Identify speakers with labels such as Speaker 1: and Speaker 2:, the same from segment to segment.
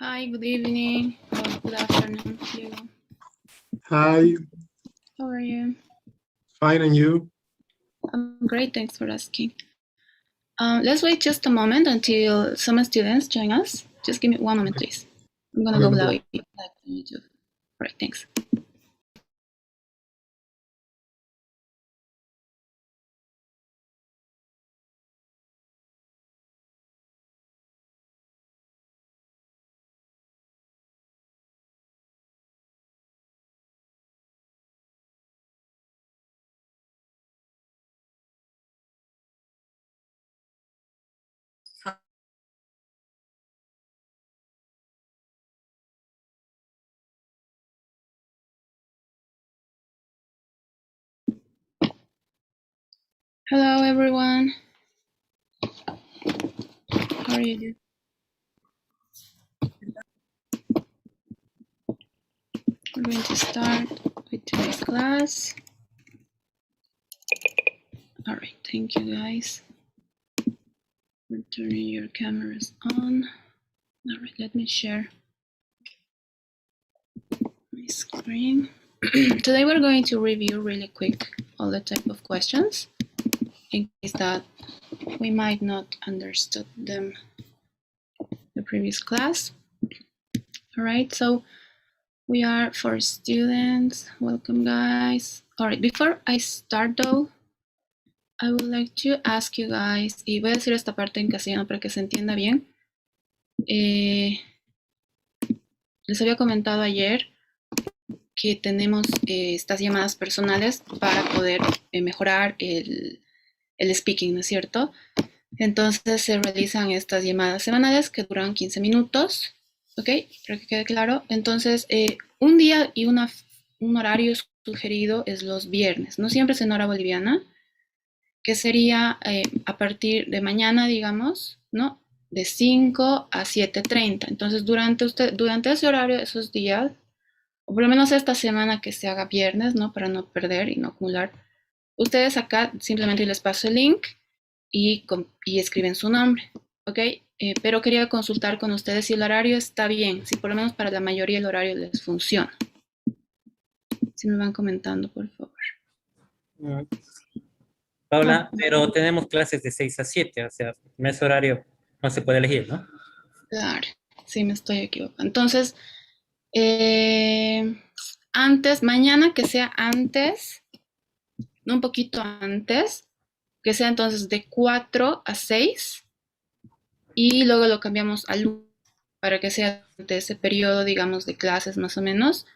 Speaker 1: Hi, good evening. Good afternoon, Diego.
Speaker 2: Hi,
Speaker 1: How are you?
Speaker 2: fine, and you?
Speaker 1: I'm great, thanks for asking. Let's wait just a moment until some students join us. Just give me one moment,
Speaker 2: Okay.
Speaker 1: please. I'm gonna
Speaker 2: Okay,
Speaker 1: go
Speaker 2: no
Speaker 1: live
Speaker 2: problem.
Speaker 1: on YouTube. All right, thanks. Hello, everyone. How are you? We're going to start with today's class. All right, thank you, guys. We're turning your cameras on. All right, let me share my screen. Today we're going to review really quick all the type of questions in case that we might not understood them the previous class. All right, so we are for students. Welcome, guys. All right, before I start though, I would like to ask you guys, y voy a decir esta parte en castellano para que se entienda bien. Les había comentado ayer que tenemos estas llamadas personales para poder mejorar el speaking, ¿no es cierto? Entonces se realizan estas llamadas semanales que duran 15 minutos, ¿ok? Para que quede claro. Entonces, un día y un horario sugerido es los viernes, no siempre es en hora boliviana, que sería a partir de mañana, digamos, ¿no? De 5 a 7:30. Entonces, durante ese horario, esos días, o por lo menos esta semana que se haga viernes, ¿no? Para no perder y no acumular, ustedes acá simplemente les paso el link y escriben su nombre, ¿ok? Pero quería consultar con ustedes si el horario está bien, si por lo menos para la mayoría el horario les funciona. Si me van comentando, por favor.
Speaker 3: Paula, pero tenemos clases de 6 a 7, o sea, en ese horario no se puede elegir, ¿no?
Speaker 1: Claro, sí me estoy equivocando. Entonces, antes, mañana que sea antes, un poquito antes, que sea entonces de 4 a 6 y luego lo cambiamos a lunes para que sea de ese periodo, digamos, de clases más o menos.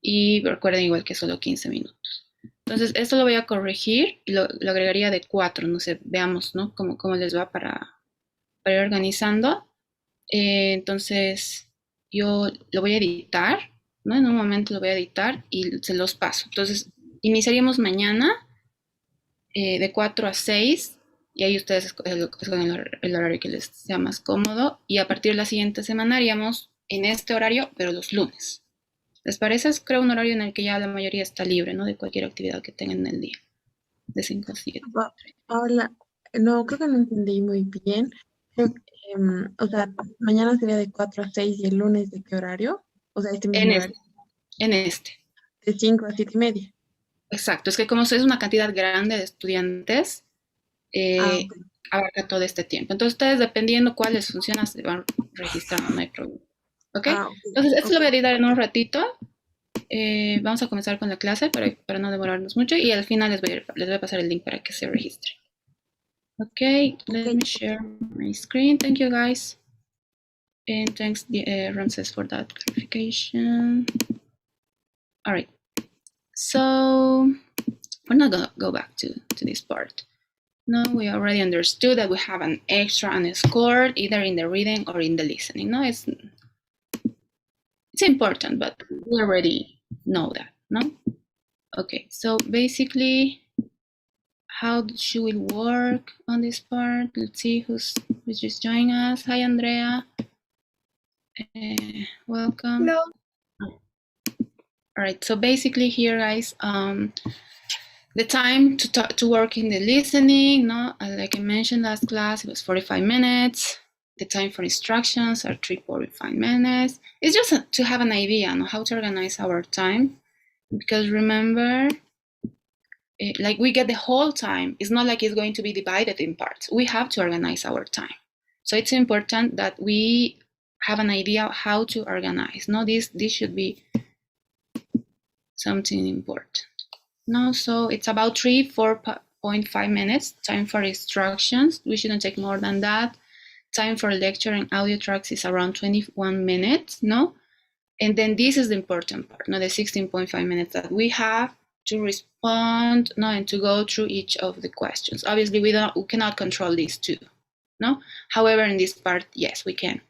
Speaker 1: Y recuerden igual que solo 15 minutos. Entonces, esto lo voy a corregir y lo agregaría de 4, no sé, veamos, ¿no? Cómo les va para ir organizando. Entonces, yo lo voy a editar, ¿no? En un momento lo voy a editar y se los paso. Entonces, iniciaríamos mañana de 4 a 6 y ahí ustedes escogen el horario que les sea más cómodo y a partir de la siguiente semana haríamos en este horario, pero los lunes. ¿Les parece? Creo un horario en el que ya la mayoría está libre, ¿no? De cualquier actividad que tengan en el día, de 5 a 7.
Speaker 4: Paula, no, creo que no entendí muy bien. Creo que, o sea, mañana sería de 4 a 6 y el lunes ¿de qué horario? O sea, este mismo horario.
Speaker 1: En este.
Speaker 4: De 5 a 7:30.
Speaker 1: Exacto, es que como es una cantidad grande de estudiantes,
Speaker 4: Okay.
Speaker 1: abarca todo este tiempo. Entonces ustedes, dependiendo cuál les funciona, se van registrando, no hay problema. ¿Ok?
Speaker 4: Okay.
Speaker 1: Entonces, esto lo voy a editar en un ratito. Vamos a comenzar con la clase para no demorarnos mucho y al final les voy a pasar el link para que se registren. Okay, let me share my screen. Thank you, guys. And thanks, Ramses, for that clarification. All right. So we're not going to go back to this part. No, we already understood that we have an extra and a score either in the reading or in the listening. No, it's important, but we already know that, no? Okay, so basically, how should we work on this part? Let's see who's just joining us. Hi, Andrea. Welcome.
Speaker 4: Hello.
Speaker 1: All right, so basically here, guys, the time to work in the listening, no, like I mentioned last class, it was 45 minutes. the time for instructions are 3:45 minutes. It's just to have an idea on how to organize our time, because remember, like we get the whole time. It's not like it's going to be divided in parts. We have to organize our time. So it's important that we have an idea of how to organize. No, this should be something important. No, so it's about 4.5 minutes. Time for instructions, we shouldn't take more than that. Time for lecture and audio tracks is around 21 minutes, no? And then this is the important part, no, the 16.5 minutes that we have to respond, no, and to go through each of the questions. Obviously, we cannot control these two, no? However, in this part, yes, we can.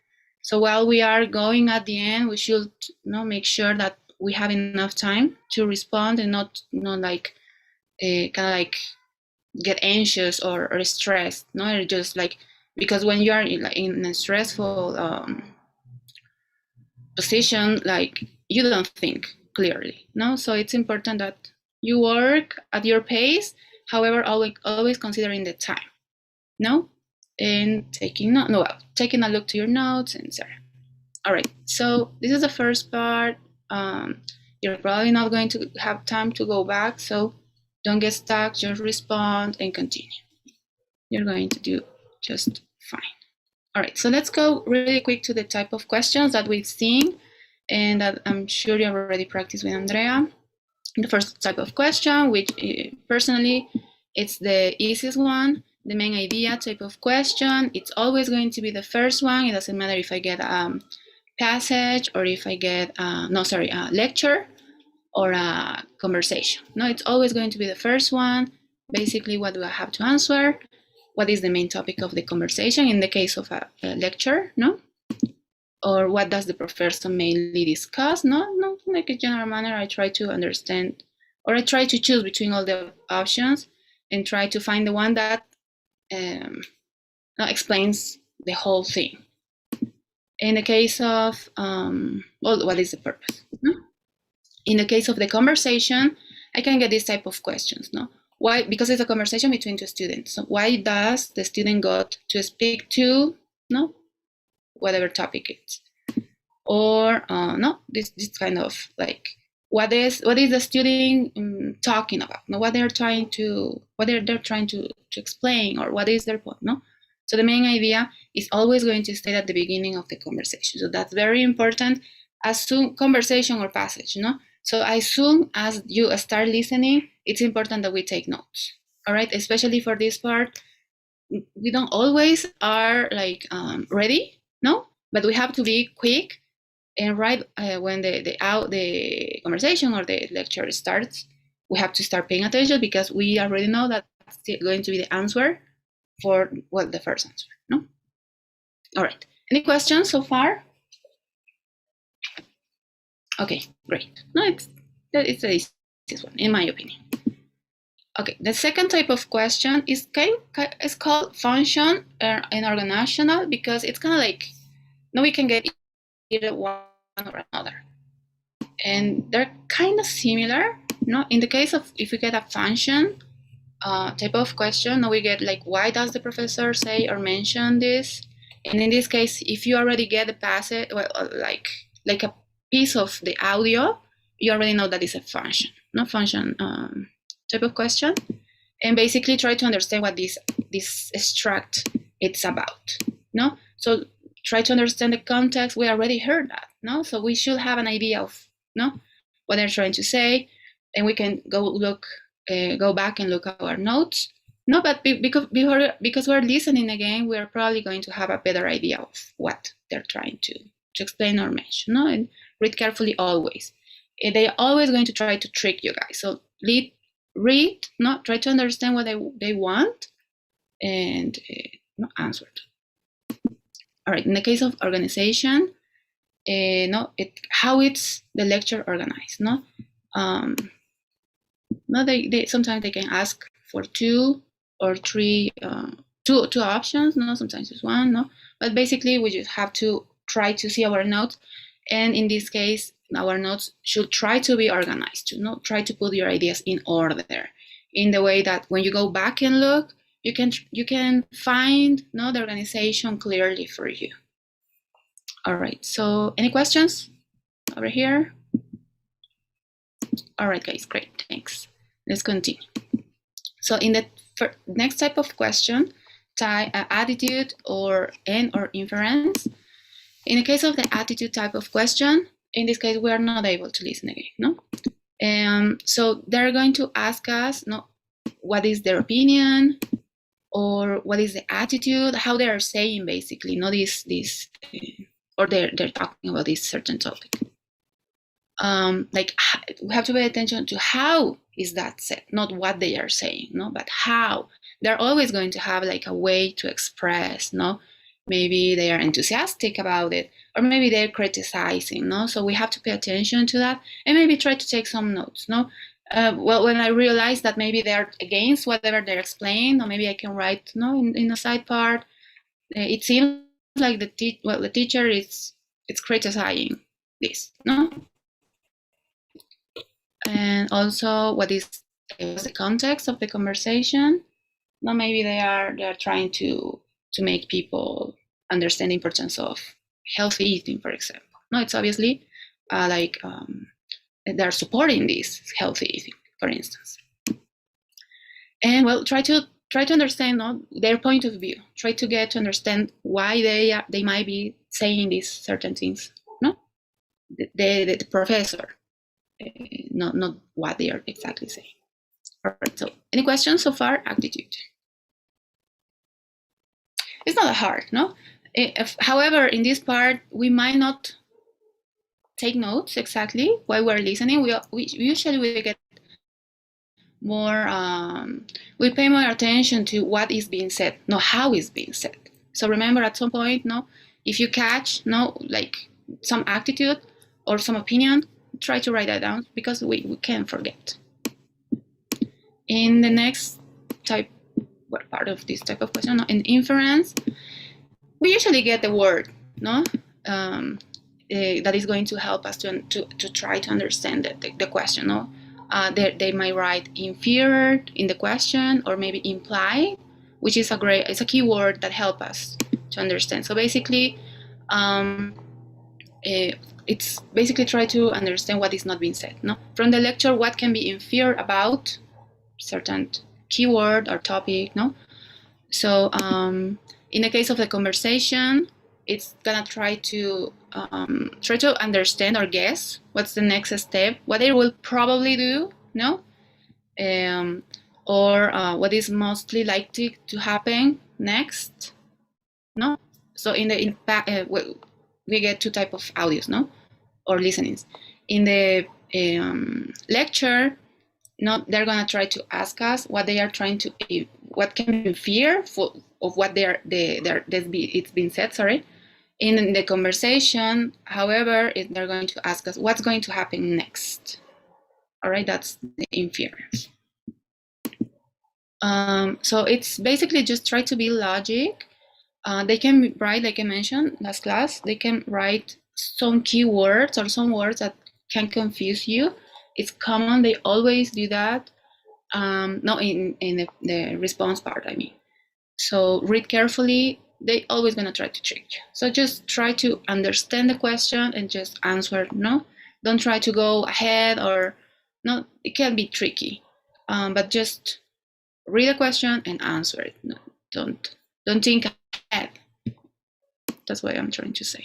Speaker 1: So while we are going at the end, we should, make sure that we have enough time to respond and not like kind of like get anxious or stressed, no, or just like, because when you are in a stressful position, like you don't think clearly, no? So it's important that you work at your pace, however, always considering the time, no? And taking a look to your notes, etc. All right, so this is the first part. You're probably not going to have time to go back, so don't get stuck, just respond and continue. You're going to do just fine. All right, so let's go really quick to the type of questions that we've seen and that I'm sure you already practiced with Andrea. The first type of question, which personally, it's the easiest one, the main idea type of question. It's always going to be the first one. It doesn't matter if I get passage or if I get, a lecture or a conversation. No, it's always going to be the first one. Basically, what do I have to answer? What is the main topic of the conversation in the case of a lecture, no? Or what does the professor mainly discuss? No, like a general manner, I try to understand, or I try to choose between all the options and try to find the one that explains the whole thing. In the case of, what is the purpose? No? In the case of the conversation, I can get this type of questions, no? Why? Because it's a conversation between two students. So why does the student got to speak to, no, whatever topic it's, or this kind of like, what is the student talking about? No, what they're trying to explain, or what is their point, no? So the main idea is always going to stay at the beginning of the conversation. So that's very important. As soon conversation or passage, no? So as soon as you start listening, it's important that we take notes. All right, especially for this part, we don't always are like ready, no? But we have to be quick and right when the conversation or the lecture starts, we have to start paying attention because we already know that that's going to be the answer for the first answer, no? All right, any questions so far? Okay, great. No, it's the easiest one, in my opinion. Okay, the second type of question is called function and organizational, because it's kind of like, we can get either one or another. And they're kind of similar, no? In the case of, if we get a function type of question, we get like, why does the professor say or mention this? And in this case, if you already get the passage, like a piece of the audio, you already know that it's a function, no? Function type of question. And basically try to understand what this extract it's about, no? So try to understand the context. We already heard that, no? So we should have an idea of, what they're trying to say, and we can go back and look at our notes. No, but because we're listening again, we're probably going to have a better idea of what they're trying to explain or mention, no? And read carefully always. And they're always going to try to trick you guys. So read, try to understand what they want, and answer it. All right, in the case of organization, how it's the lecture organized, they sometimes they can ask for two or three, two options, sometimes it's one, but basically we just have to try to see our notes, and in this case, our notes should try to be organized, try to put your ideas in order, in the way that when you go back and look, you can find the organization clearly for you. All right, so any questions over here? All right, guys, great, thanks. Let's continue. So in the next type of question, attitude or inference. In the case of the attitude type of question, in this case, we are not able to listen again, no? So they're going to ask us, what is their opinion, or what is the attitude, how they are saying basically, or they're talking about this certain topic. Like we have to pay attention to how is that said, not what they are saying, but how. They're always going to have like a way to express, maybe they are enthusiastic about it, or maybe they're criticizing, so we have to pay attention to that and maybe try to take some notes, well, when I realize that maybe they're against whatever they're explaining, or maybe I can write, in the side part, it seems like the teacher is criticizing this, and also what is the context of the conversation. Maybe they are trying to make people understand the importance of healthy eating, for example. It's obviously they're supporting this healthy eating, for instance. And well, try to understand their point of view. Try to get to understand why they might be saying these certain things. The professor, not what they are exactly saying. All right. So, any questions so far? Attitude. It's not that hard, however, in this part, we might not take notes exactly while we're listening. We usually get more, we pay more attention to what is being said, not how it's being said. So remember, at some point, if you catch, like some attitude or some opinion, try to write that down, because we can forget. In the next part of this type of question, in inference, we usually get the word, that is going to help us to try to understand the question, they might write infer in the question, or maybe imply, which is it's a key word that helps us to understand. So basically, it's basically try to understand what is not being said. From the lecture, what can be inferred about certain keyword or topic. So in the case of the conversation, it's gonna try to understand or guess what's the next step, what they will probably do, or what is mostly likely to happen next, So we get two types of audios, or listenings. In the lecture, they're gonna try to ask us what they are trying to, what can be fear of what it's been said. Sorry. In the conversation, however, they're going to ask us what's going to happen next. All right, that's the inference. So it's basically just try to be logic. They can write, like I mentioned last class, they can write some keywords or some words that can confuse you. It's common, they always do that. No, in the response part, I mean. So read carefully, they always gonna try to trick you. So just try to understand the question and just answer, Don't try to go ahead, or, it can be tricky. But just read the question and answer it. Don't think ahead. That's what I'm trying to say.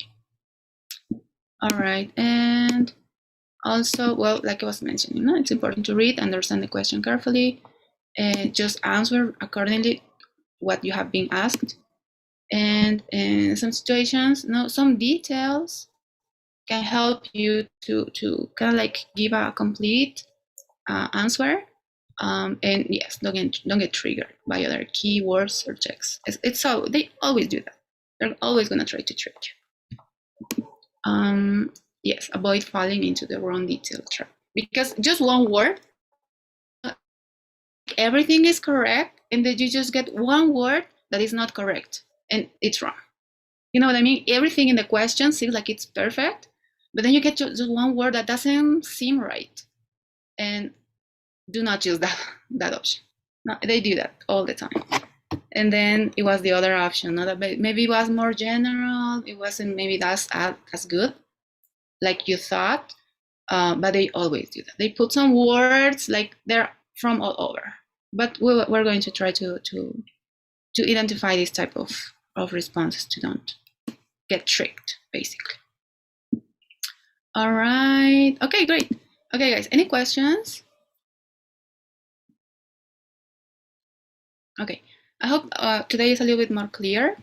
Speaker 1: All right, and also, well, like I was mentioning, it's important to read, understand the question carefully, and just answer accordingly what you have been asked. And in some situations, some details can help you to kind of like give a complete answer. And yes, don't get triggered by other keywords or checks. It's so they always do that. They're always gonna try to trick you. Yes, avoid falling into the wrong detail trap, because just one word, everything is correct, and then you just get one word that is not correct and it's wrong. You know what I mean? Everything in the question seems like it's perfect, but then you get just one word that doesn't seem right, and do not use that option. No, they do that all the time. And then it was the other option. Not that maybe it was more general. It wasn't maybe as good like you thought, but they always do that. They put some words like they're from all over. But we're going to try to identify this type of responses to don't get tricked, basically. All right. Okay, great. Okay, guys, any questions? Okay, I hope today is a little bit more clear.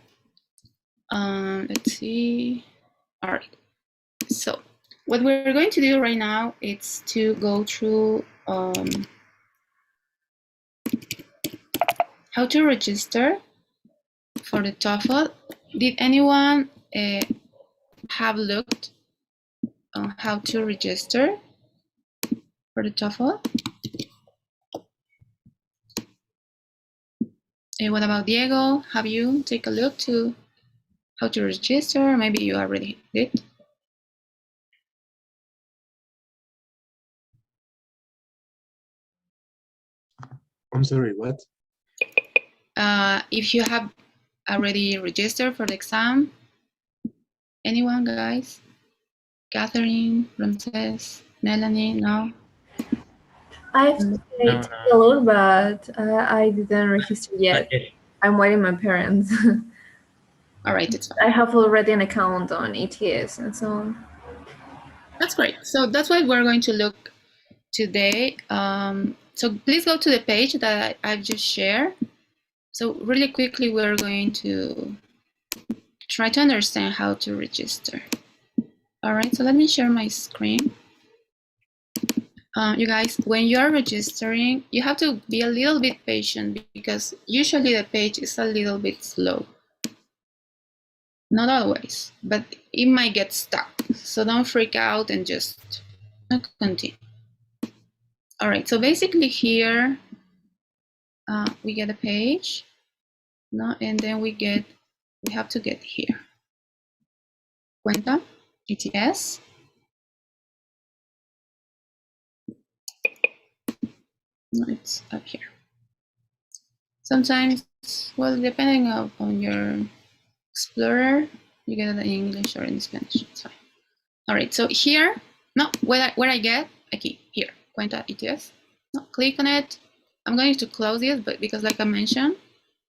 Speaker 1: Let's see. All right. So what we're going to do right now is to go through how to register for the TOEFL. Did anyone have looked on how to register for the TOEFL? What about Diego? Have you take a look to how to register? Maybe you already did.
Speaker 2: I'm sorry, what?
Speaker 1: If you have already registered for the exam, anyone, guys? Catherine, Ramses, Melanie, no?
Speaker 5: I've played a lot, but I didn't register yet.
Speaker 3: Okay.
Speaker 5: I'm waiting my parents.
Speaker 1: All right, it's fine.
Speaker 5: I have already an account on ETS and so on.
Speaker 1: That's great. So that's what we're going to look today. So please go to the page that I've just shared. So really quickly, we're going to try to understand how to register. All right, so let me share my screen. You guys, when you are registering, you have to be a little bit patient because usually the page is a little bit slow. Not always, but it might get stuck. So don't freak out and just continue. All right, so basically here, we get a page, no, and then we have to get here. Cuenta, ETS. No, it's up here. Sometimes, well, depending on your Explorer, you get it in English or in Spanish, it's fine. All right, so here, no, where I get, aquí, here, Cuenta ETS. No, click on it. I'm going to close this, but because like I mentioned,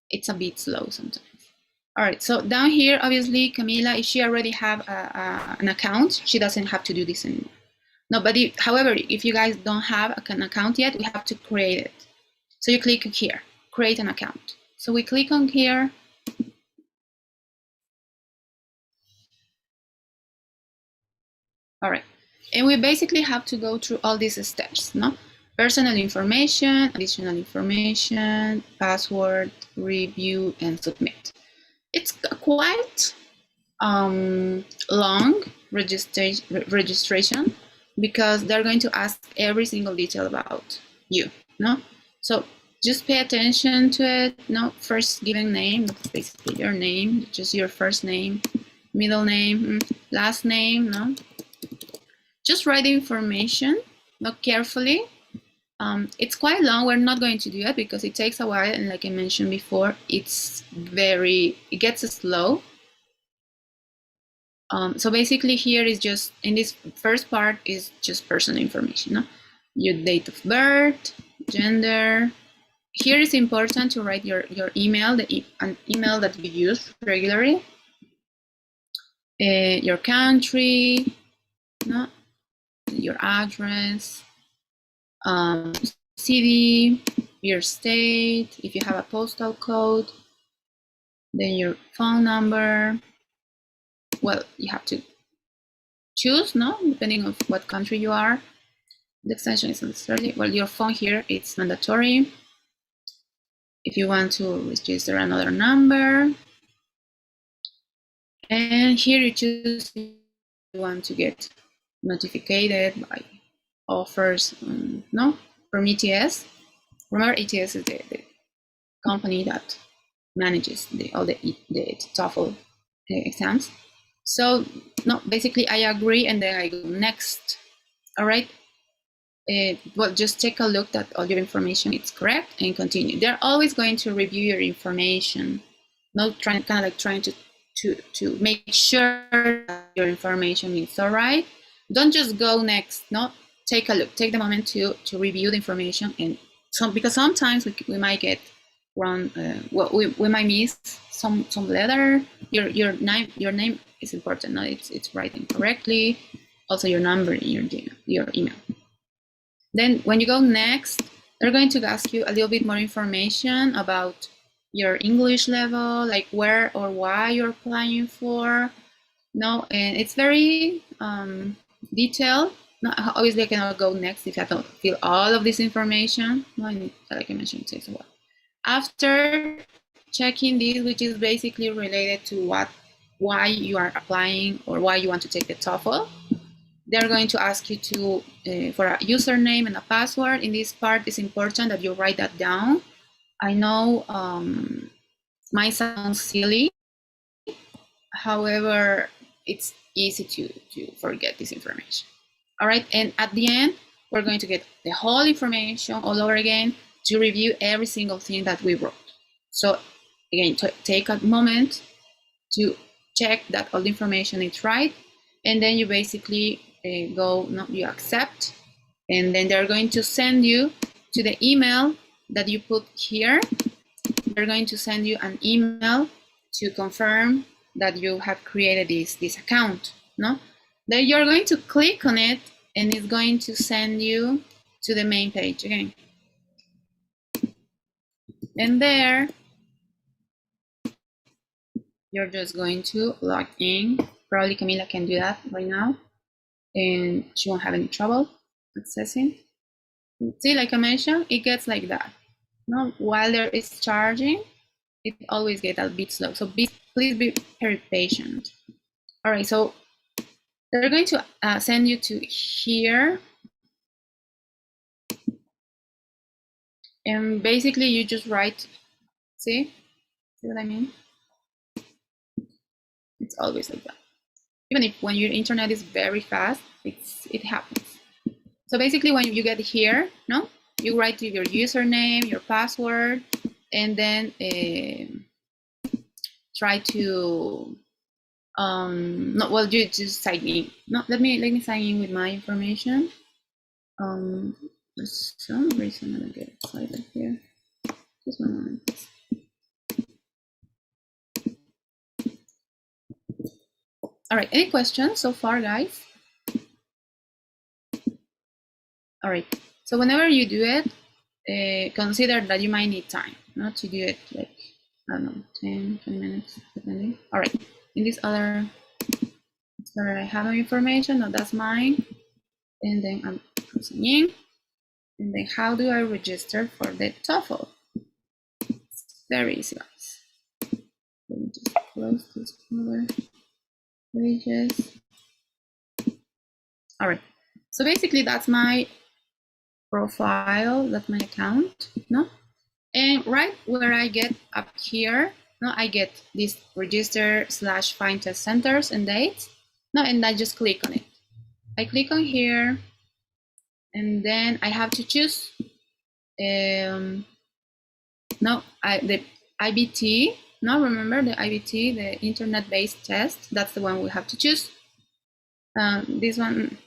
Speaker 1: it's a bit slow sometimes. All right, so down here, obviously, Camila, if she already have an account, she doesn't have to do this anymore. No, but however, if you guys don't have an account yet, we have to create it. So you click here, create an account. So we click on here. All right, and we basically have to go through all these steps, no? Personal information, additional information, password, review, and submit. It's quite long registration because they're going to ask every single detail about you, no? So just pay attention to it. No, first given name, that's basically your name, just your first name, middle name, last name, no? Just write the information, look carefully. It's quite long. We're not going to do it because it takes a while, and like I mentioned before, it gets slow. So basically here is just, in this first part is just personal information, no? Your date of birth, gender. Here is important to write your email, an email that you use regularly. Your country, no? Your address, city, your state, if you have a postal code, then your phone number. Well, you have to choose, no, depending on what country you are. The extension is necessary. Well, your phone here, it's mandatory. If you want to register another number. And here you choose if you want to get notified by offers, no, from ETS. Remember, ETS is the company that manages all the TOEFL exams. So, no, basically I agree and then I go next. All right. well, just take a look that all your information is correct and continue. They're always going to review your information, not trying to make sure that your information is all right. Don't just go next. No, take a look. Take the moment to review the information, and because sometimes we might get wrong. Well, we might miss some letter. Your name is important. No, it's writing correctly. Also, your number in your email. Then when you go next, they're going to ask you a little bit more information about your English level, like where or why you're applying for. No, and it's very detailed. No, obviously, I cannot go next if I don't fill all of this information. No, like I mentioned, it takes a while. After checking this, which is basically related to why you are applying or why you want to take the TOEFL, they're going to ask you to for a username and a password. In this part, it's important that you write that down. I know might sound silly, however, it's easy to forget this information. All right, and at the end, we're going to get the whole information all over again to review every single thing that we wrote. So again, take a moment to check that all the information is right, and then you basically you accept, and then they're going to send you to the email that you put here. They're going to send you an email to confirm that you have created this account. No, then you're going to click on it, and it's going to send you to the main page again. And there, you're just going to log in. Probably Camila can do that right now, and she won't have any trouble accessing. See, like I mentioned, it gets like that. No, while there is charging, it always gets a bit slow. So please be very patient. All right, so they're going to send you to here. And basically you just write, see what I mean? It's always like that. Even if when your internet is very fast, it happens. So basically when you get here, no, you write your username, your password, and then try to no, well, you just sign in. No, let me sign in with my information. For some reason I don't get excited here. Just one moment. All right, any questions so far, guys? All right, so whenever you do it, consider that you might need time, not to do it like, I don't know, 10, 20 minutes, depending. All right, in this other, sorry, I have no information, no, that's mine. And then I'm signing in. And then how do I register for the TOEFL? It's very easy, guys. Let me just close this other pages. All right, so basically that's my profile, that's my account, no? And right where I get up here, no, I get this register/find test centers and dates, no, and I just click on it. I click on here, and then I have to choose the IBT. No, remember the IBT, the internet-based test. That's the one we have to choose. This one.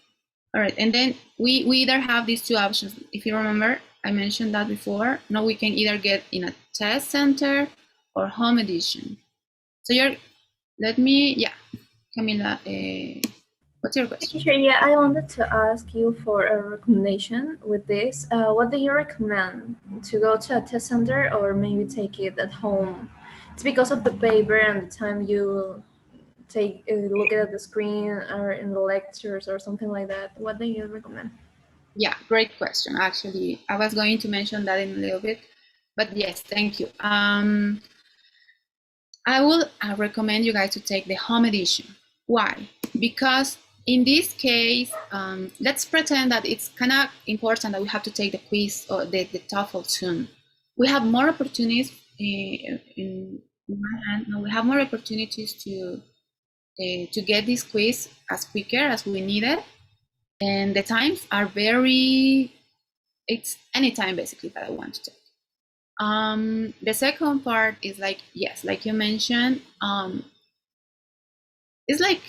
Speaker 1: All right, and then we either have these two options. If you remember, I mentioned that before. Now we can either get in a test center or home edition. So Camila, what's your question?
Speaker 5: Sure, yeah, I wanted to ask you for a recommendation with this. What do you recommend? To go to a test center or maybe take it at home? It's because of the paper and the time you take look at the screen or in the lectures or something like that. What do you recommend?
Speaker 1: Yeah, great question. Actually, I was going to mention that in a little bit, but yes, thank you. I will recommend you guys to take the home edition. Why? Because in this case, let's pretend that it's kind of important that we have to take the quiz or the TOEFL soon. We have more opportunities in my hand. We have more opportunities to get this quiz as quicker as we need it. And the times are very, it's any time basically that I want to take. The second part is like, yes, like you mentioned, it's like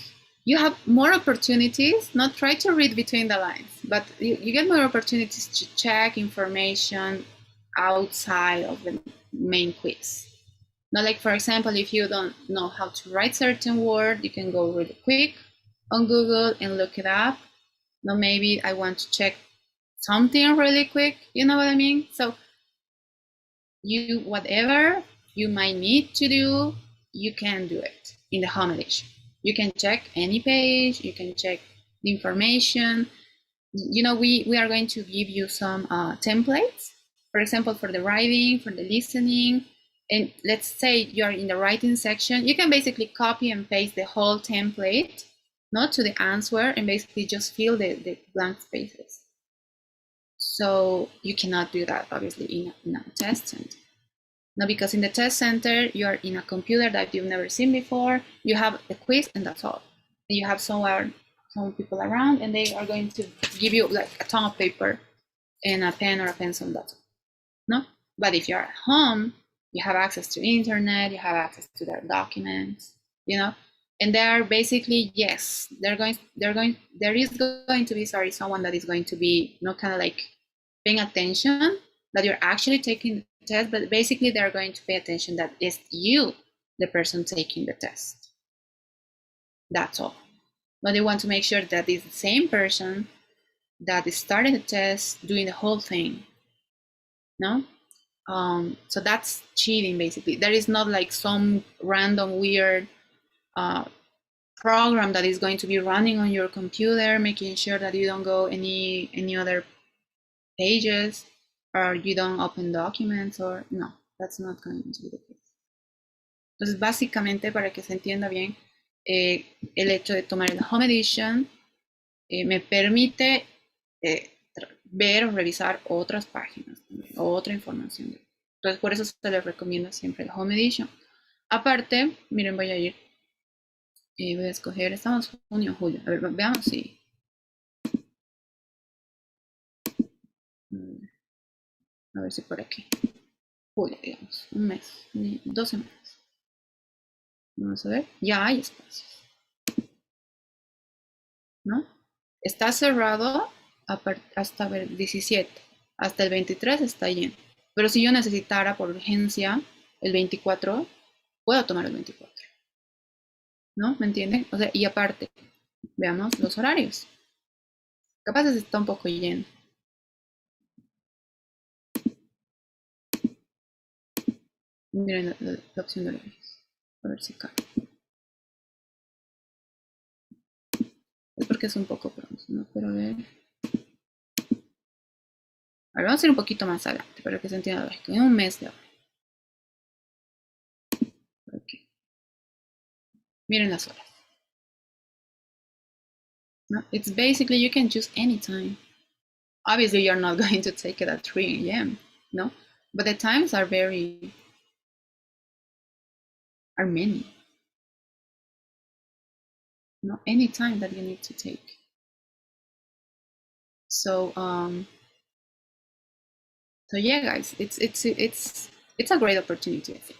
Speaker 1: you have more opportunities, not try to read between the lines, but you get more opportunities to check information outside of the main quiz. Not like, for example, if you don't know how to write certain word, you can go really quick on Google and look it up. No, maybe I want to check something really quick, you know what I mean? So you, whatever you might need to do, you can do it in the home edition. You can check any page, you can check the information. You know, we are going to give you some templates, for example, for the writing, for the listening. And let's say you're in the writing section, you can basically copy and paste the whole template, not to the answer, and basically just fill the blank spaces. So you cannot do that, obviously, in a test center. No, because in the test center, you're in a computer that you've never seen before. You have the quiz, and that's all. You have some people around, and they are going to give you like a ton of paper and a pen or a pencil. That's all. No, but if you're at home, you have access to internet, you have access to their documents, you know, and they are basically, yes, there is going to be, someone that is going to be, you know, kind of like paying attention that you're actually taking the test, but basically they're going to pay attention that it's you, the person taking the test. That's all. But they want to make sure that it's the same person that is starting the test, doing the whole thing. No? So that's cheating, basically. There is not like some random weird program that is going to be running on your computer, making sure that you don't go any other pages, or you don't open documents, or no, that's not going to be the case. Entonces, básicamente, para que se entienda bien, el hecho de tomar el Home Edition me permite ver o revisar otras páginas, otra información. Entonces, por eso se les recomienda siempre el Home Edition. Aparte, miren, voy a ir, voy a escoger, estamos junio, julio. A ver, veamos si. A ver si por aquí. Julio, digamos, un mes, 2 semanas. Vamos a ver, ya hay espacios. ¿No? Está cerrado hasta el 17, hasta el 23 está lleno. Pero si yo necesitara por urgencia el 24, puedo tomar el 24. ¿No? ¿Me entienden? O sea, y aparte, veamos los horarios. Capaz está un poco lleno. Miren la opción de horarios. A ver si cabe. Es porque es un poco pronto, ¿no? Pero a ver. Ahora vamos a ir un poquito más adelante para que se entienda lógico. En un mes de ahora. Okay. Miren las horas. No, it's basically you can choose any time. Obviously, you're not going to take it at 3 a.m. No, but the times are many. No, any time that you need to take. So yeah, guys, it's a great opportunity, I think.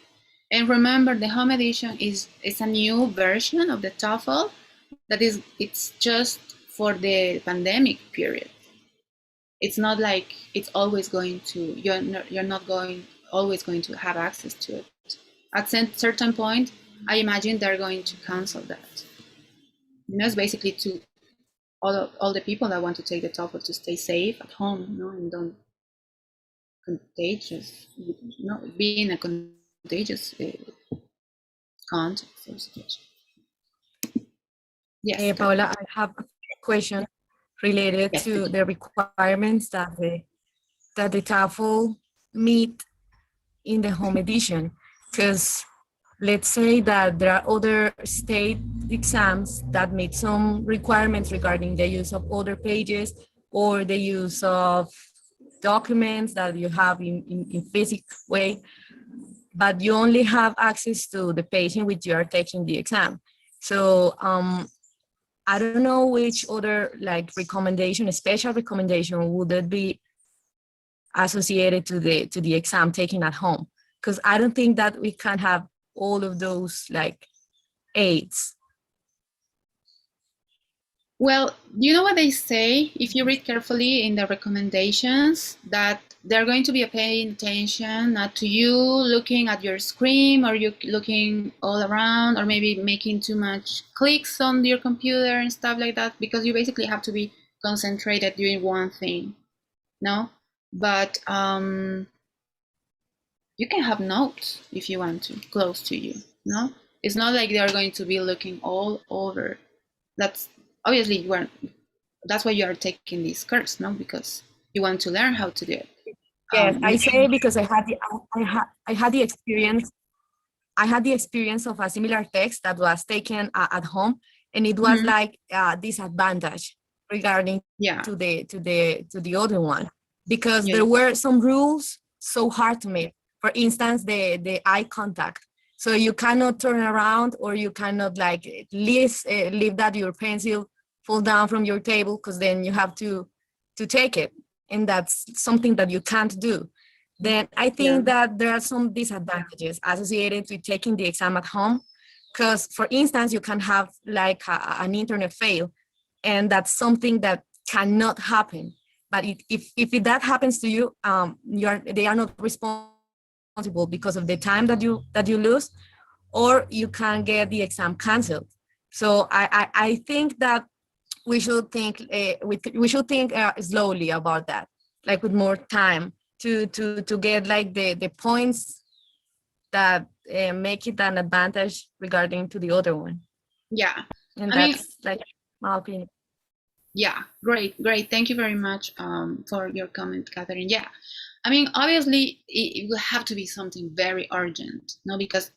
Speaker 1: And remember, the Home Edition is a new version of the TOEFL that it's just for the pandemic period. It's not like it's always going to, you're not always going to have access to it. At a certain point, I imagine they're going to cancel that. You know, it's basically to all the people that want to take the TOEFL to stay safe at home, you know, and don't be in a contagious context or situation. Yes,
Speaker 6: Paola, I have a question related
Speaker 1: yes,
Speaker 6: to the requirements that the TOEFL meet in the Home Edition, because let's say that there are other state exams that meet some requirements regarding the use of other pages or the use of documents that you have in physical way, but you only have access to the page in which you are taking the exam. So I don't know which other like recommendation, a special recommendation would it be associated to the exam taken at home, because I don't think that we can have all of those like aids.
Speaker 1: Well, you know what they say, if you read carefully in the recommendations, that they're going to be paying attention not to you looking at your screen or you looking all around or maybe making too much clicks on your computer and stuff like that, because you basically have to be concentrated doing one thing, no? But you can have notes if you want to, close to you, no? It's not like they're going to be looking all over. That's obviously that's why you are taking this course, no? Because you want to learn how to do it.
Speaker 6: Yes, I say because I had the experience. I had the experience of a similar text that was taken at home, and it was like disadvantage regarding to the other one, because there were some rules so hard to meet. For instance, the eye contact. So you cannot turn around, or you cannot like leave that your pencil fall down from your table, because then you have to take it, and that's something that you can't do. Then I think that there are some disadvantages associated with taking the exam at home, because for instance, you can have like an internet fail, and that's something that cannot happen. But if that happens to you, they are not responsible because of the time that you lose, or you can get the exam canceled. So I think that we should think slowly about that, like with more time to get like the points that make it an advantage regarding to the other one.
Speaker 1: Yeah,
Speaker 6: and that's like my opinion.
Speaker 1: Yeah, great. Thank you very much for your comment, Catherine. Yeah, I mean, obviously, it will have to be something very urgent, no? Because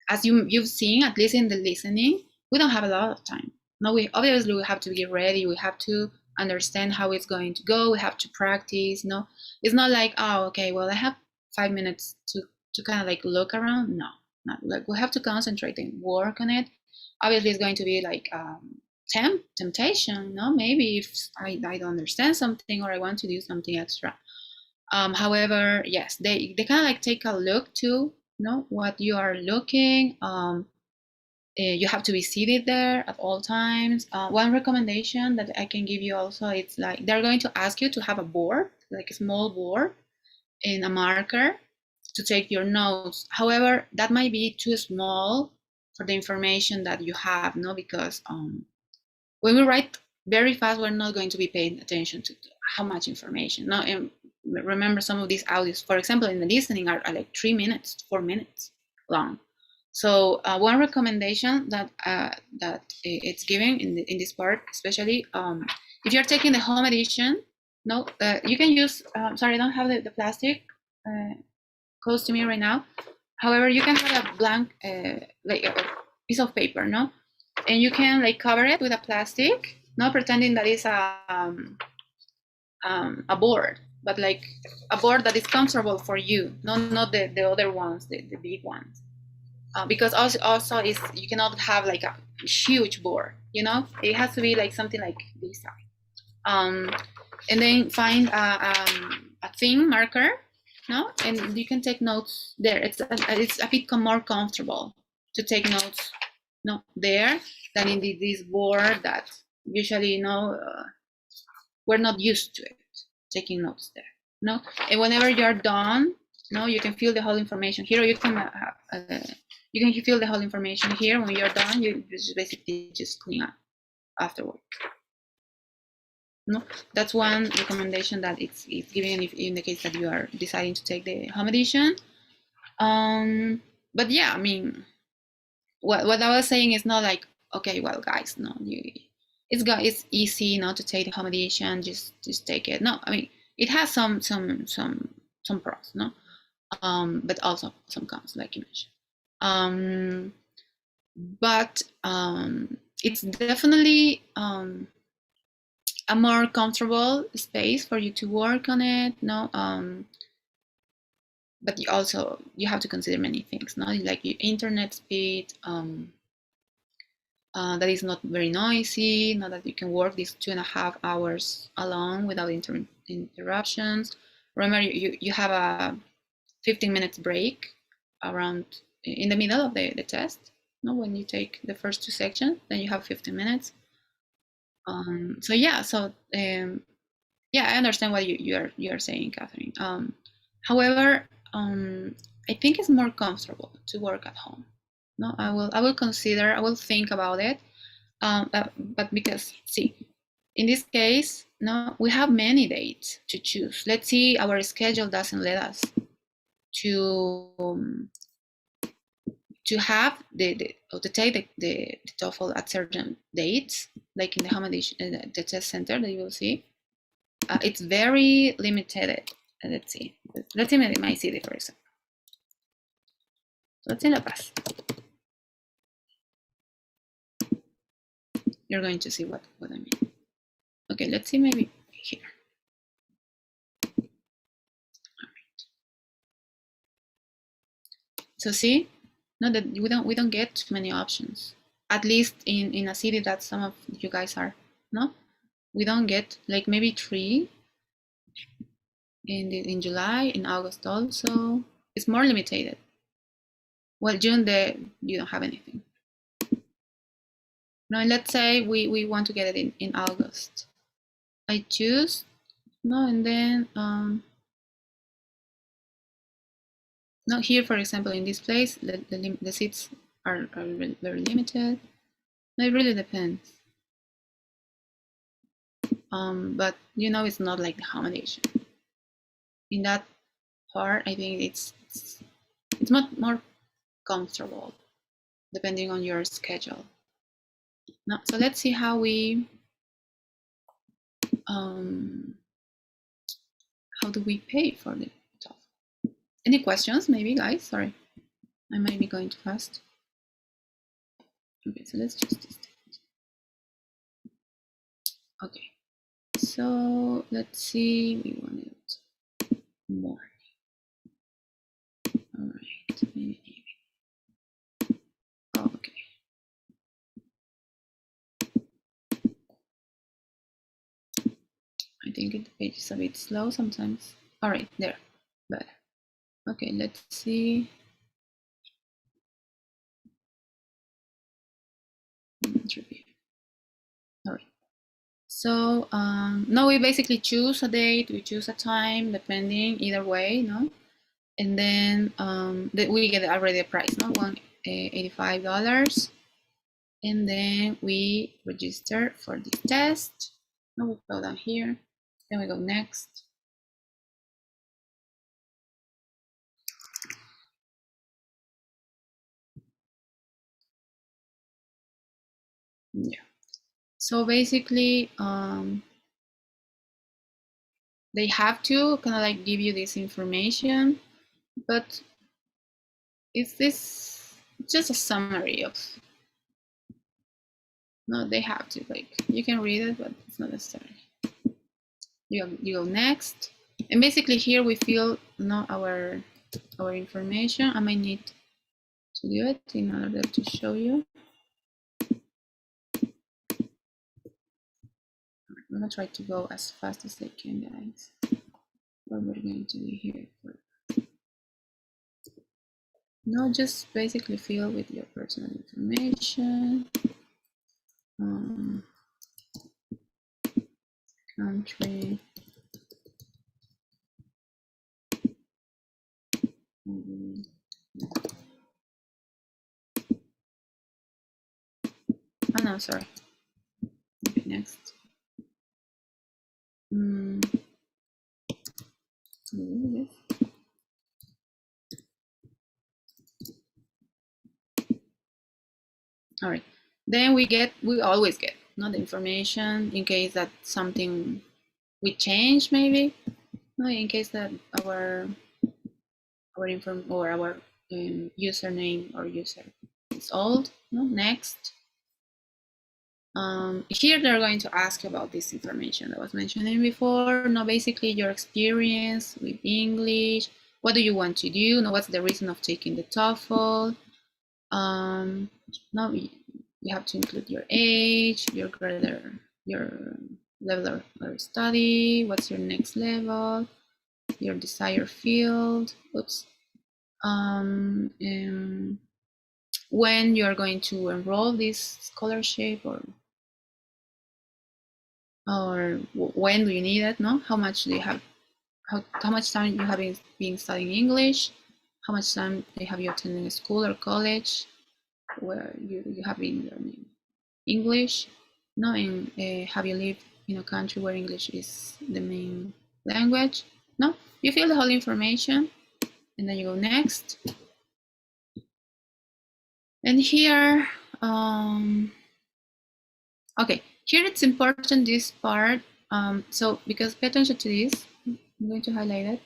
Speaker 1: as you've seen, at least in the listening, we don't have a lot of time. No, we obviously have to get ready. We have to understand how it's going to go. We have to practice. No, it's not like, oh, okay, well, I have 5 minutes to kind of like look around. No, not like we have to concentrate and work on it. Obviously, it's going to be like temptation. No, maybe if I don't understand something or I want to do something extra. However, yes, they kind of like take a look to know what you are looking. You have to be seated there at all times. One recommendation that I can give you also, it's like they're going to ask you to have a board, like a small board and a marker to take your notes. However, that might be too small for the information that you have, no? Because when we write very fast, we're not going to be paying attention to how much information. No, and remember, some of these audios, for example, in the listening, are like 3 minutes, 4 minutes long. So one recommendation that it's given in this part, especially if you're taking the home edition, no, you can use. Sorry, I don't have the plastic close to me right now. However, you can have a blank, like a piece of paper, no, and you can like cover it with a plastic, not pretending that it's a board, but like a board that is comfortable for you, not the other ones, the big ones. Because also is you cannot have like a huge board, you know, it has to be like something like this size. And then find a thin marker, no, and you can take notes there. It's a bit more comfortable to take notes, no, there than in this board that usually, we're not used to it, taking notes there, no. And whenever you're done, no, you can fill the whole information here, or you can you can fill the whole information here. When you're done, you just basically just clean up afterward. No, that's one recommendation that it's given in the case that you are deciding to take the home edition. But yeah, I mean, what I was saying is not like, okay, well, guys, no, it's easy not to take the home edition. Just take it. No, I mean, it has some pros, no, but also some cons, like you mentioned. But it's definitely a more comfortable space for you to work on it, no. But you have to consider many things, no, like your internet speed, that is not very noisy, not that you can work these 2.5 hours alone without interruptions. Remember, you have a 15 minutes break around in the middle of the test. No, when you take the first 2 sections, then you have 15 minutes. So yeah, yeah, I understand what you are saying, Catherine. However, I think it's more comfortable to work at home. No, I will think about it. But because, see, in this case, no, we have many dates to choose. Let's see, our schedule doesn't let us to have to take the TOEFL at certain dates, like in the home edition, the test center that you will see. It's very limited. Let's see my city, for example. So it's in La Paz. You're going to see what I mean. Okay, let's see maybe here. All right. So see, no, that we don't get too many options. At least in a city that some of you guys are, no, we don't get like maybe 3 in July, in August also. It's more limited. Well, June you don't have anything. Now let's say we want to get it in August. I choose no, and then now here, for example, in this place, the seats are very limited. It really depends. But you know, it's not like the accommodation. In that part, I think it's much more comfortable depending on your schedule. Now, so let's see how we how do we pay for the TOEFL? Any questions, maybe, guys? Sorry, I might be going too fast. Okay, so let's just do this. Okay, so let's see. We wanted more. All right, maybe. Oh, okay. I think the page is a bit slow sometimes. All right, there, better. Okay, let's see. Let's review. All right. So now we basically choose a date, we choose a time, depending either way, no? And then we get already a price, no? $185. And then we register for the test. Now we go down here. Then we go next. Yeah. So basically, they have to kind of like give you this information, but is this just a summary of? No, they have to, like, you can read it, but it's not necessary. You go next, and basically here we fill our information. I might need to do it in order to show you. I'm gonna try to go as fast as I can, guys. What we're going to do here. No, just basically fill with your personal information. Country. Oh no, sorry. Okay, next. All right. Then we always get not the information in case that something we change, maybe. No, in case that our username or user is old. No, next. Here they're going to ask you about this information that I was mentioning before. No, basically your experience with English. What do you want to do? No, what's the reason of taking the TOEFL? No, you have to include your age, your grade, your level of study, what's your next level, your desired field, oops, when you're going to enroll this scholarship, or when do you need it, no? How much do you have, how much time you have been studying English, how much time have you attended school or college where you have been learning English, no, and have you lived in a country where English is the main language, no? You fill the whole information and then you go next. And here, okay, here it's important, this part. So because pay attention to this, I'm going to highlight it.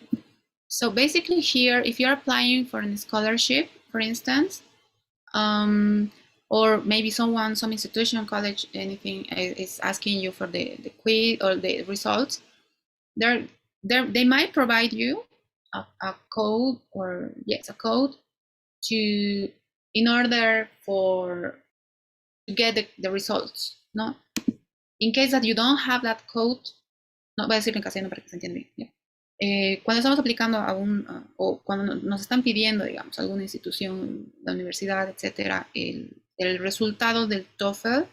Speaker 1: So basically here, if you're applying for a scholarship, for instance, or maybe some institution, college, anything is asking you for the quiz or the results, they might provide you a code, or yes, a code in order to get the results, no? In case that you don't have that code, no voy a decirlo en castellano para que se entienda bien. Cuando estamos aplicando o cuando nos están pidiendo, digamos, alguna institución, la universidad, etcétera, el resultado del TOEFL,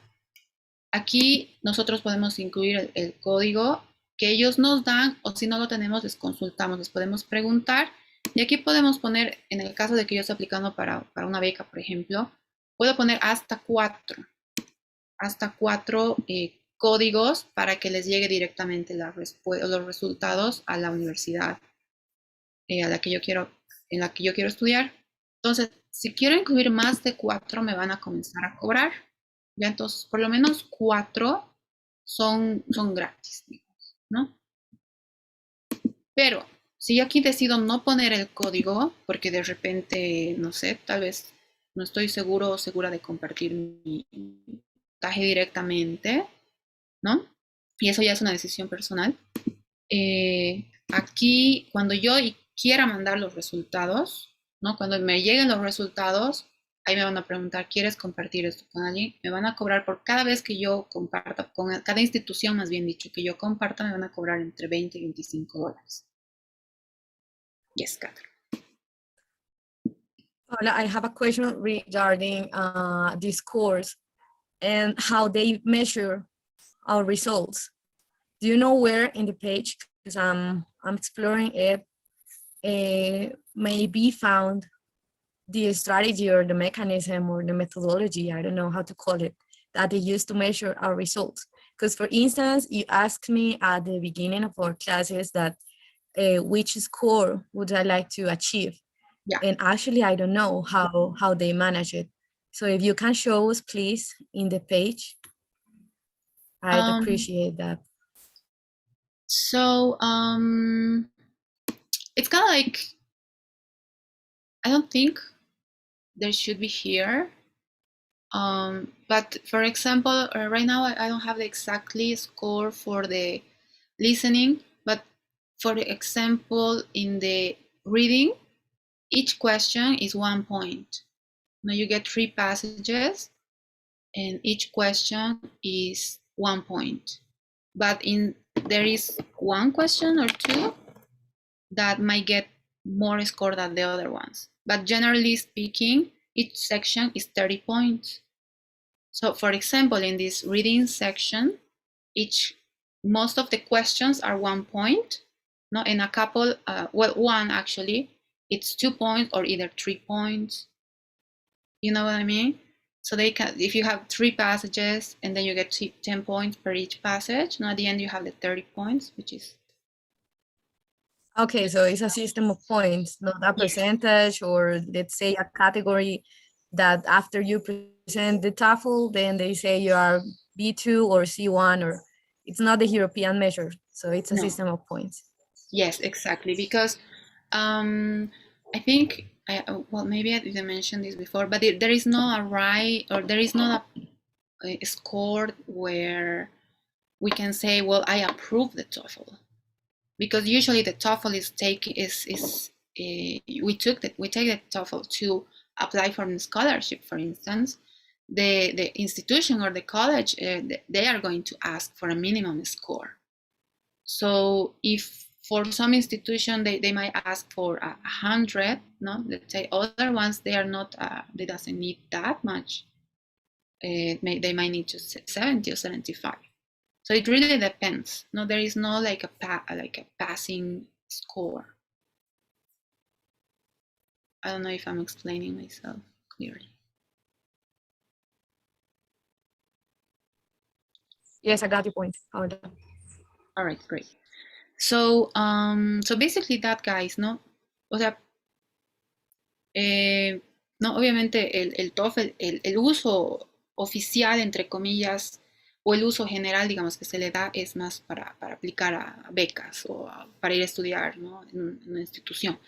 Speaker 1: aquí nosotros podemos incluir el código que ellos nos dan, o si no lo tenemos, les consultamos, les podemos preguntar. Y aquí podemos poner, en el caso de que yo esté aplicando para una beca, por ejemplo, puedo poner hasta cuatro códigos para que les llegue directamente los resultados a la universidad en la que yo quiero estudiar. Entonces, si quiero incluir más de 4, me van a comenzar a cobrar. Ya, entonces, por lo menos 4 son gratis, digamos, ¿no? Pero si yo aquí decido no poner el código, porque de repente, no sé, tal vez no estoy seguro o segura de compartir mi puntaje directamente, ¿no? Y eso ya es una decisión personal. Aquí, cuando yo quiera mandar los resultados, ¿no? Cuando me lleguen los resultados, ahí me van a preguntar, ¿quieres compartir esto con alguien? Me van a cobrar por cada vez que yo comparta, con cada institución, más bien dicho, que yo comparta, me van a cobrar entre 20 y 25 dólares. Yes, Catherine.
Speaker 6: Paula, I have a question regarding this course and how they measure our results. Do you know where in the page, because I'm exploring it, may be found the strategy or the mechanism or the methodology, I don't know how to call it, that they use to measure our results? Because for instance, you asked me at the beginning of our classes that which score would I like to achieve?
Speaker 1: Yeah.
Speaker 6: And actually, I don't know how they manage it. So if you can show us, please, in the page, I'd appreciate that.
Speaker 1: So it's kind of like, I don't think there should be here. But for example, right now I don't have the exactly score for the listening, but for example, in the reading, each question is 1 point. Now you get 3 passages and each question is 1 point. But there is 1 question or 2 that might get more score than the other ones. But generally speaking, each section is 30 points. So for example, in this reading section, most of the questions are 1 point, no, and a couple, well, one actually, it's 2 points or either 3 points. You know what I mean? So they can, if you have 3 passages and then you get 10 points per each passage, now at the end you have the 30 points, which is.
Speaker 6: Okay, so it's a system of points, not a percentage, or let's say a category that after you present the TOEFL, then they say you are B2 or C1, or it's not the European measure. So it's a system of points. Yes,
Speaker 1: exactly. Because I think, well, maybe I didn't mention this before, but there is no there is not a score where we can say, well, I approve the TOEFL. Because usually the TOEFL we take the TOEFL to apply for a scholarship, for instance, the institution or the college, they are going to ask for a minimum score. So if for some institution they might ask for 100, no, let's say other ones they are not, they doesn't need that much. They might need to 70 or 75. So it really depends. No, there is no like a passing score. I don't know if I'm explaining myself clearly.
Speaker 6: Yes, I got your point. Ahora.
Speaker 1: All right, great. So, so basically that, guys, ¿no? O sea, no, obviamente el TOEFL, el uso oficial, entre comillas, o el uso general, digamos, que se le da es más para aplicar a becas o para ir a estudiar, ¿no? En una institución.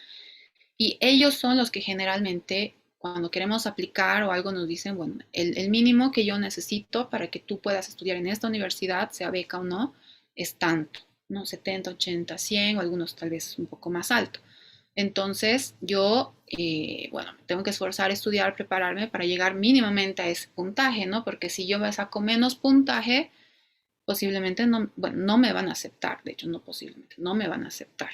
Speaker 1: Y ellos son los que generalmente, cuando queremos aplicar o algo, nos dicen, bueno, el mínimo que yo necesito para que tú puedas estudiar en esta universidad, sea beca o no, es tanto, ¿no? 70, 80, 100 o algunos tal vez un poco más alto. Entonces yo, bueno, tengo que esforzar, estudiar, prepararme para llegar mínimamente a ese puntaje, ¿no? Porque si yo me saco menos puntaje, posiblemente no, bueno, no me van a aceptar, de hecho no posiblemente, no me van a aceptar.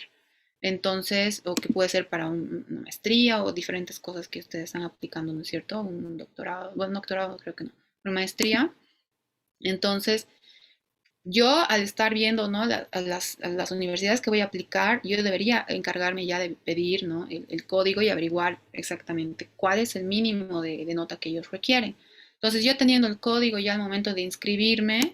Speaker 1: Entonces, o que puede ser para una maestría o diferentes cosas que ustedes están aplicando, ¿no es cierto? Un doctorado, bueno, un doctorado creo que no, una maestría. Entonces, yo al estar viendo, ¿no? a las universidades que voy a aplicar, yo debería encargarme ya de pedir, ¿no? el código y averiguar exactamente cuál es el mínimo de nota que ellos requieren. Entonces, yo teniendo el código ya al momento de inscribirme,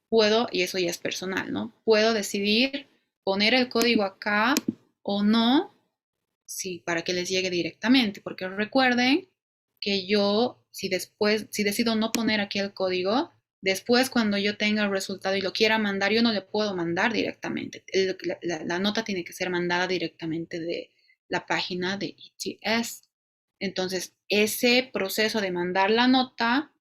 Speaker 1: puedo, y eso ya es personal, ¿no? Puedo decidir poner el código acá o no, sí, para que les llegue directamente, porque recuerden que yo, si decido no poner aquí el código, después cuando yo tenga el resultado y lo quiera mandar, yo no le puedo mandar directamente. La nota tiene que ser mandada directamente de la página de ETS. Entonces, ese proceso de mandar la nota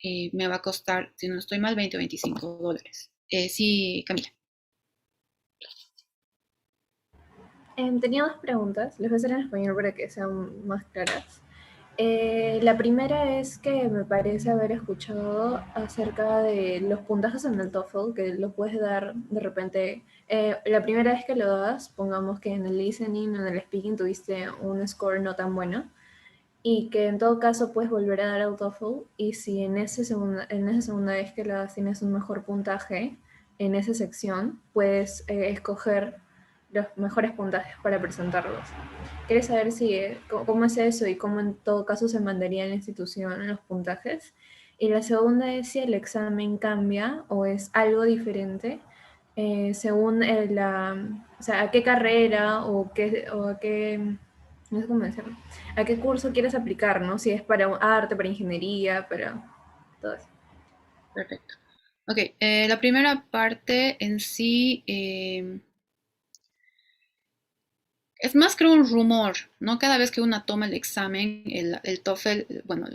Speaker 1: me va a costar, si no estoy mal, 20 o 25 dólares. Sí, Camila.
Speaker 5: Tenía dos preguntas, les voy a hacer en español para que sean más claras. La primera es que me parece haber escuchado acerca de los puntajes en el TOEFL, que lo puedes dar de repente. La primera vez que lo das, pongamos que en el listening o en el speaking tuviste un score no tan bueno, y que en todo caso puedes volver a dar el TOEFL, y si en esa segunda vez que lo das tienes un mejor puntaje en esa sección, puedes escoger los mejores puntajes para presentarlos. ¿Quieres saber cómo es eso y cómo en todo caso se mandaría en la institución los puntajes? Y la segunda es si el examen cambia o es algo diferente según o sea, a qué carrera o a qué, no sé cómo decirlo, a qué curso quieres aplicar, ¿no? Si es para arte, para ingeniería, para todo eso.
Speaker 1: Perfecto. Ok, la primera parte en sí es más creo un rumor, ¿no? Cada vez que uno toma el examen, el TOEFL, bueno,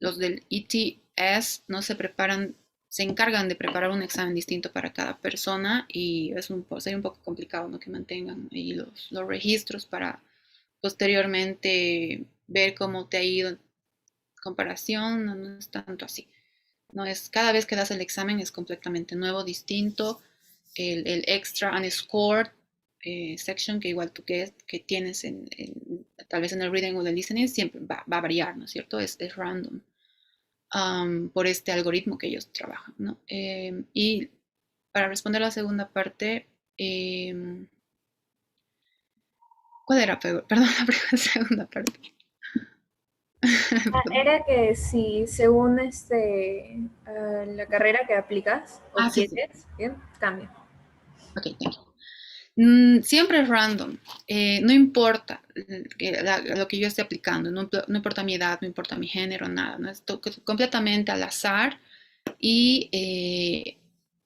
Speaker 1: los del ETS no se preparan, se encargan de preparar un examen distinto para cada persona y sería un poco complicado, ¿no? Que mantengan ahí los registros para posteriormente ver cómo te ha ido en comparación, no es tanto así. No es, cada vez que das el examen es completamente nuevo, distinto. El extra unscored section que igual tú que tienes tal vez en el reading o el listening siempre va a variar, ¿no es cierto? Es random por este algoritmo que ellos trabajan, ¿no? Y para responder a la segunda parte, ¿cuál era? Perdón, la segunda parte.
Speaker 5: Era que si según la carrera que aplicas o
Speaker 1: Sí.
Speaker 5: quieres, bien, cambia.
Speaker 1: Ok, thank you. Siempre es random, no importa lo que yo esté aplicando, no importa mi edad, no importa mi género, nada, ¿no? Es completamente al azar y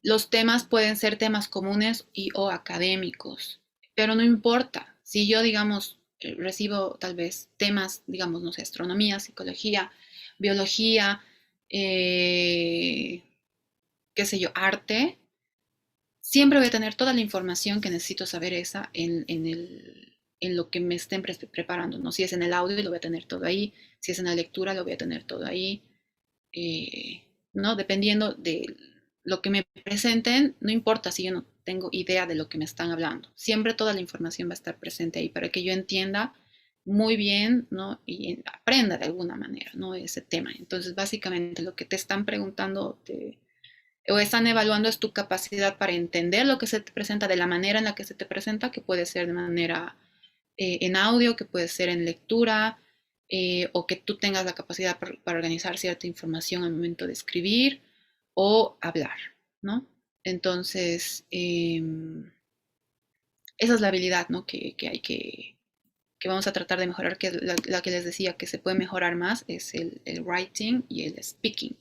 Speaker 1: los temas pueden ser temas comunes o académicos, pero no importa. Si yo, digamos, recibo tal vez temas, digamos, no sé, astronomía, psicología, biología, qué sé yo, arte, siempre voy a tener toda la información que necesito saber en lo que me estén preparando, ¿no? Si es en el audio, lo voy a tener todo ahí. Si es en la lectura, lo voy a tener todo ahí. ¿no? Dependiendo de lo que me presenten, no importa si yo no tengo idea de lo que me están hablando. Siempre toda la información va a estar presente ahí para que yo entienda muy bien, ¿no? Y aprenda de alguna manera, ¿no? Ese tema. Entonces, básicamente lo que te están preguntando o están evaluando es tu capacidad para entender lo que se te presenta de la manera en la que se te presenta, que puede ser de manera en audio, que puede ser en lectura, o que tú tengas la capacidad para organizar cierta información al momento de escribir o hablar, ¿no? Entonces, esa es la habilidad, ¿no? Que hay que vamos a tratar de mejorar, que es la que les decía que se puede mejorar más, es el writing y el speaking.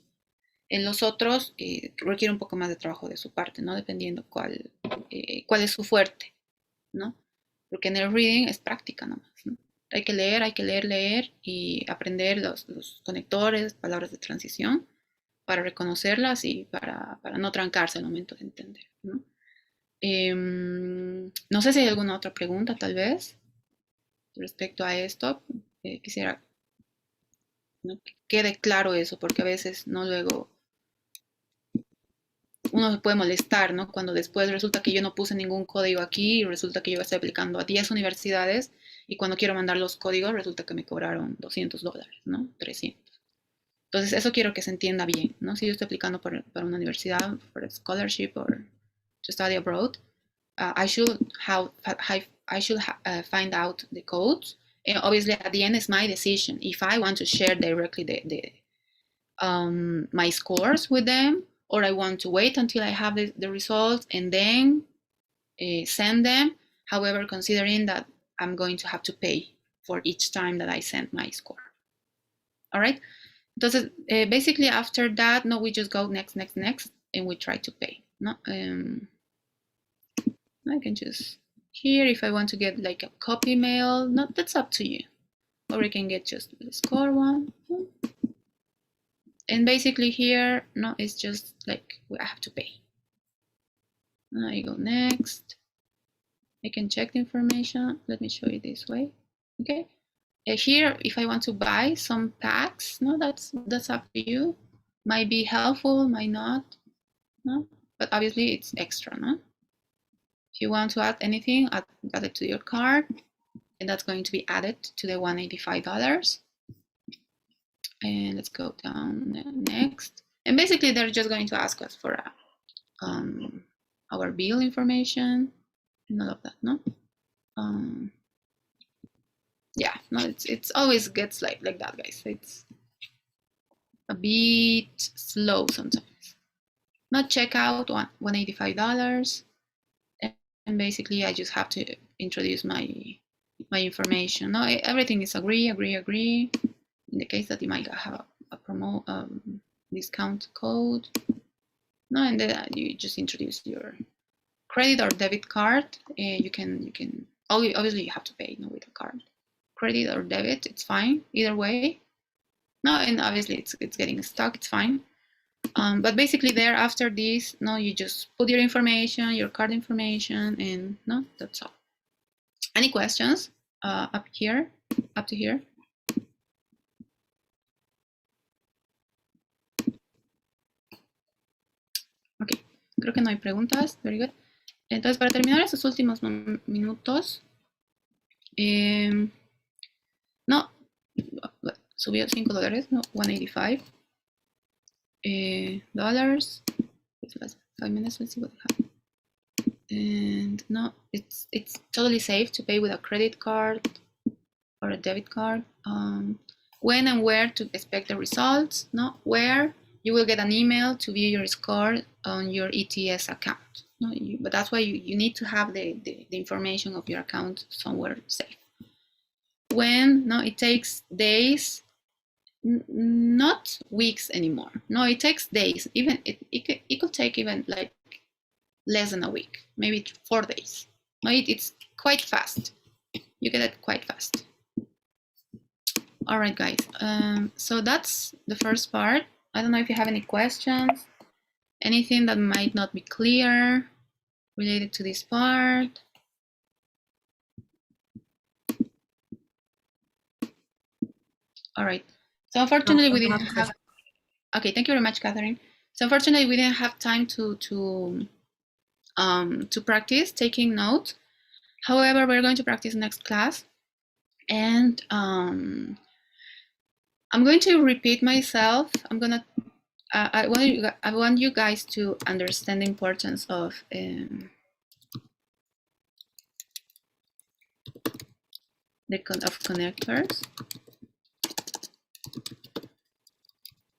Speaker 1: En los otros requiere un poco más de trabajo de su parte, ¿no? Dependiendo cuál es su fuerte, ¿no? Porque en el reading es práctica nomás, ¿no? Hay que leer y aprender los conectores, palabras de transición, para reconocerlas y para no trancarse al momento de entender, ¿no? No sé si hay alguna otra pregunta, tal vez, respecto a esto. Quisiera, ¿no? Que quede claro eso, porque a veces, ¿no? Luego uno se puede molestar, ¿no? Cuando después resulta que yo no puse ningún código aquí y resulta que yo estoy aplicando a 10 universidades y cuando quiero mandar los códigos resulta que me cobraron $200, ¿no? 300. Entonces, eso quiero que se entienda bien, ¿no? Si yo estoy aplicando para una universidad, for a scholarship or to study abroad, I should find out the codes. And obviously, at the end, it's my decision. If I want to share directly my scores with them, or I want to wait until I have the results and then send them. However, considering that I'm going to have to pay for each time that I send my score. All right. Entonces, basically after that, no, we just go next, and we try to pay. No, I can just here if I want to get like a copy mail. No, that's up to you. Or I can get just the score one. And basically here, no, it's just like I have to pay. I go next. I can check the information. Let me show you this way. Okay. Here, if I want to buy some packs, no, that's up to you. Might be helpful, might not. No, but obviously it's extra, no? If you want to add anything, add it to your cart, and that's going to be added to the $185. And let's go down next. And basically, they're just going to ask us for our bill information and all of that, no? Yeah, no, it's always gets like that, guys. It's a bit slow sometimes. Not checkout, $185, and basically I just have to introduce my information. No, everything is agree. In the case that you might have a promo discount code, no, and then you just introduce your credit or debit card. You can obviously you have to pay, no, with a card, credit or debit. It's fine either way. No, and obviously it's getting stuck. It's fine. But basically there after this, no, you just put your information, your card information, and no, that's all. Any questions up to here? Ok, creo que no hay preguntas. Very good. Entonces, para terminar estos últimos minutos, no, subió $5, no, $185 dollars. It's last 5 minutes. Let's see what we have. And no, it's totally safe to pay with a credit card or a debit card. When and where to expect the results? No, where you will get an email to view your score on your ETS account. No, but that's why you need to have the information of your account somewhere safe. When? No, it takes days, not weeks anymore. No, it takes days. Even it could take even like less than a week, maybe 4 days. No, it's quite fast. You get it quite fast. All right, guys. So that's the first part. I don't know if you have any questions, anything that might not be clear related to this part. All right. So unfortunately, we didn't have Okay, thank you very much, Catherine. So unfortunately, we didn't have time to practice taking notes. However, we're going to practice next class, and I'm going to repeat myself. I want you guys to understand the importance of connectors.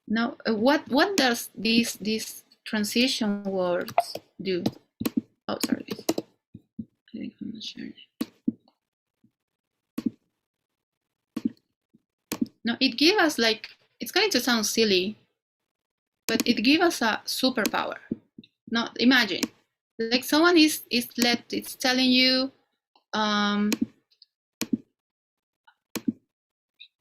Speaker 1: Now, what does these transition words do? Oh, sorry. I think I'm not sure. No, it gives us, like, it's going to sound silly, but it gives us a superpower. Now, imagine, like, someone is telling you,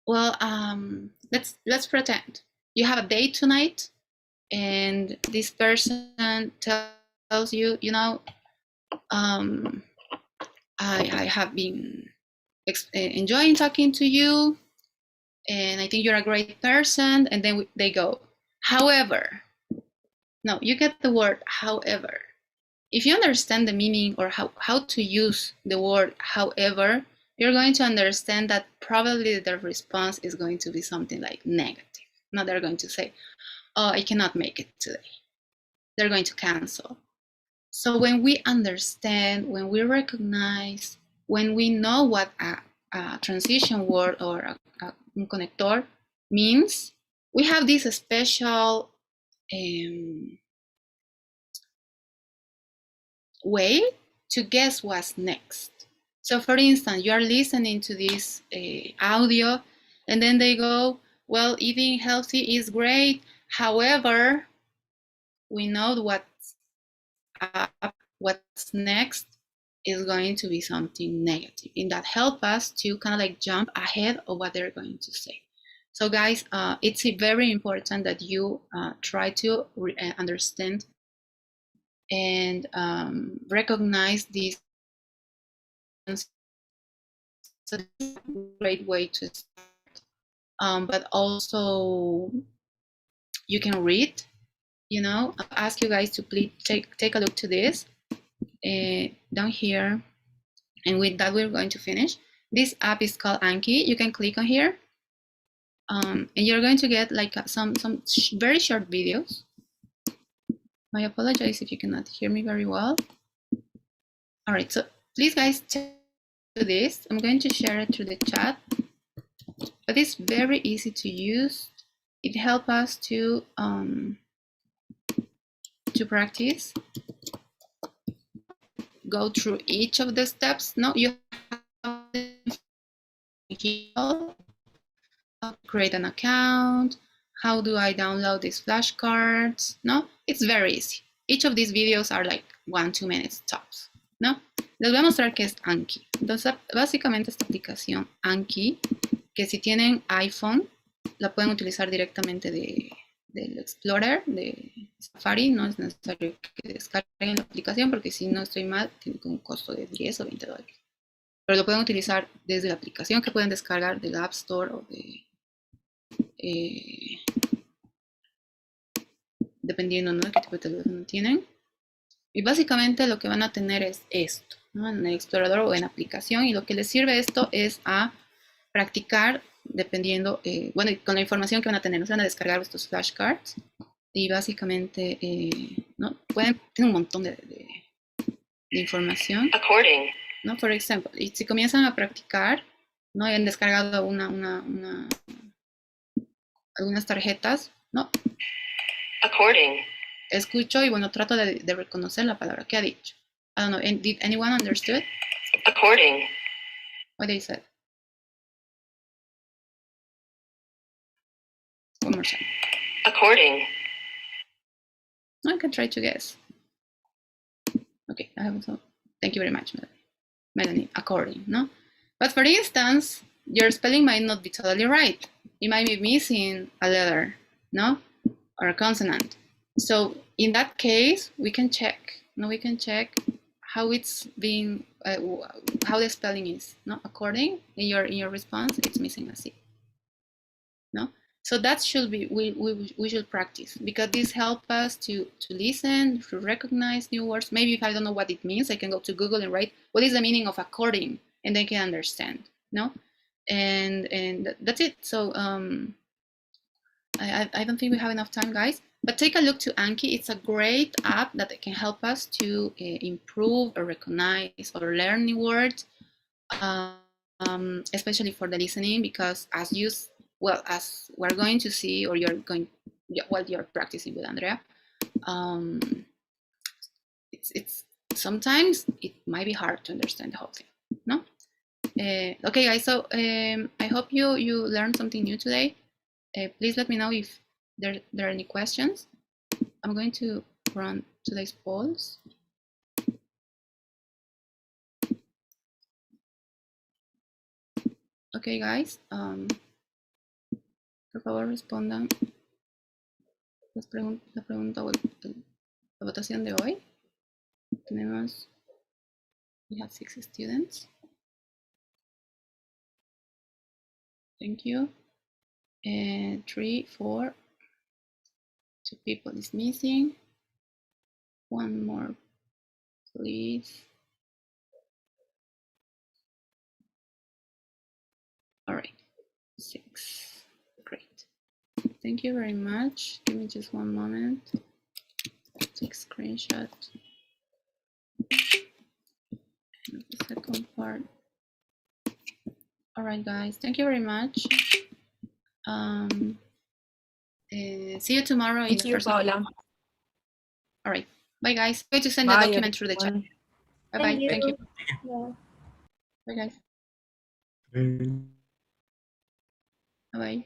Speaker 1: let's pretend you have a date tonight, and this person tells you, you know, I have been enjoying talking to you, and I think you're a great person, and then they go, however. No, you get the word however. If you understand the meaning or how to use the word however, you're going to understand that probably the response is going to be something like negative. Now they're going to say, oh, I cannot make it today. They're going to cancel. So when we understand, when we recognize, when we know what a transition word or un conector means, we have this special way to guess what's next. So for instance, you are listening to this audio, and then they go, well, eating healthy is great. However, we know what's next is going to be something negative, and that helps us to kind of like jump ahead of what they're going to say. So guys, it's very important that you try to understand and recognize these. It's a great way to start, but also you can read. You know, I'll ask you guys to please take a look to this down here, and with that we're going to finish. This app is called Anki. You can click on here, and you're going to get like some very short videos. I apologize if you cannot hear me very well. All right, so please guys do this. I'm going to share it through the chat, but it's very easy to use. It helps us to practice. Go through each of the steps. No, you have to create an account. How do I download these flashcards? No, it's very easy. Each of these videos are like 1-2 minutes tops. No, les voy a mostrar qué es Anki. Entonces, básicamente esta aplicación Anki, que si tienen iPhone, la pueden utilizar directamente del Explorer, de Safari. No es necesario que descarguen la aplicación, porque si no estoy mal, tiene un costo de 10 o 20 dólares. Pero lo pueden utilizar desde la aplicación que pueden descargar del App Store o de dependiendo, ¿no?, de qué tipo de teléfono tienen. Y básicamente lo que van a tener es esto, ¿no?, en el explorador o en aplicación, y lo que les sirve esto es a practicar dependiendo, bueno, con la información que van a tener. Nos van a descargar estos flashcards y básicamente, ¿no?, tienen un montón de información. According. ¿No? Por ejemplo, y si comienzan a practicar, ¿no?, y han descargado algunas tarjetas, ¿no? According. Escucho y bueno, trato de reconocer la palabra que ha dicho. I don't know, did anyone understood? According. What they said. One more time. According. I can try to guess. Okay, I have some. Thank you very much, Melanie. According, no? But for instance, your spelling might not be totally right. You might be missing a letter, no? Or a consonant. So in that case, we can check. No, we can check how it's being, how the spelling is. No, according in your response, it's missing a C. No, So that should be, we should practice, because this helps us to listen, to recognize new words. Maybe if I don't know what it means, I can go to Google and write, what is the meaning of according? And they can understand, no? And that's it. So I don't think we have enough time, guys, but take a look to Anki. It's a great app that can help us to improve or recognize or learn new words, especially for the listening, because as we're going to see, or you're practicing with Andrea, it's sometimes it might be hard to understand the whole thing, no? Okay, guys, so I hope you learned something new today. Please let me know if there are any questions. I'm going to run today's polls. Okay, guys, por favor respondan la pregunta o la votación de hoy. We have 6 students. Thank you. 3, 4. 2 people is missing. 1 more, please. All right, 6. Great. Thank you very much. Give me just one moment. Take screenshot. And the second part. All right, guys. Thank you very much. See you tomorrow.
Speaker 6: Thank you, Paula.
Speaker 1: All right. Bye, guys. I'm going to send
Speaker 6: Bye,
Speaker 1: the document through the chat.
Speaker 6: everyone.
Speaker 1: Bye-bye. Thank you.
Speaker 5: Yeah.
Speaker 1: Bye, guys.
Speaker 2: Mm.
Speaker 1: Bye-bye.